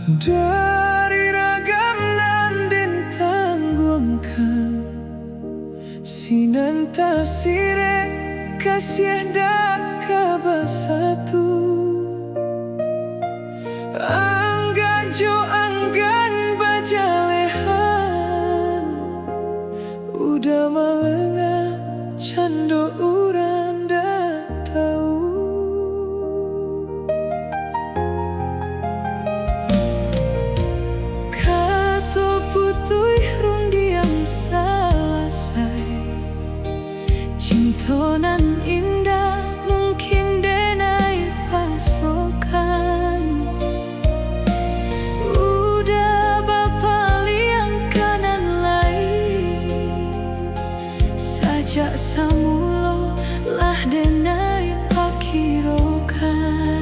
Dari ragam nan din tangguangkan Sinanta sire kasih dak kabasatu Angga jo anggan bajalehan Udah malenga cando uran dah tahu Kato putui rundiang salasai Cintonan indah mungkin denai pasokan Udah bapa liang kanan lain Sajak samulo lah denai pakirokan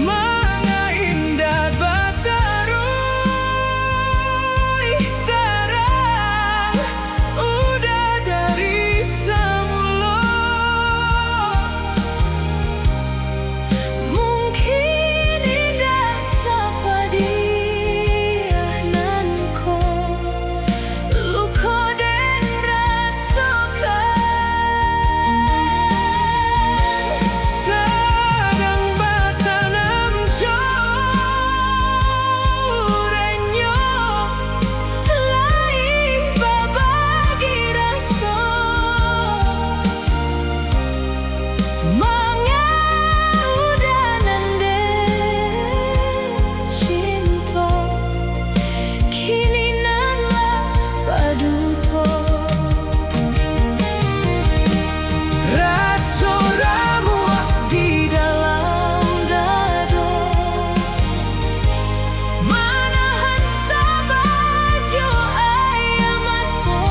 Manga indah batarui tarang Udah dari samulo Mungkin indah sapa dia nanko Luko den rasakan Sedang batanam jorenyo Lai babagi rasa Manga udah nanden cinta Kini nan lah paduto Raso ramu di dalam dado Manahan sabajo ayamato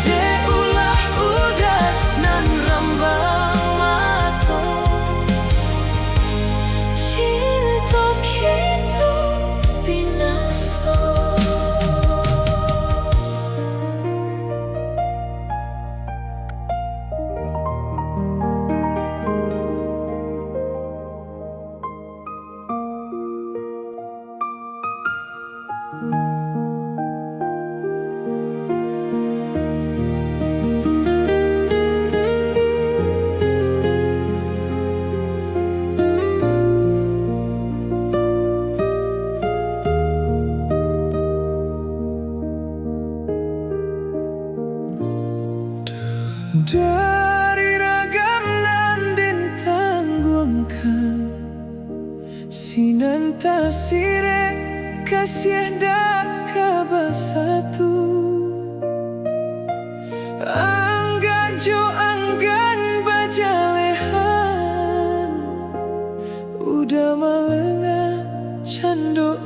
De ulah udah nan rambang mato Cinta kita binaso Dari ragam nan din tangguangkan Sinanta sire kasih dak kabasatu Angga jo anggan bajalehan Udah malenga cando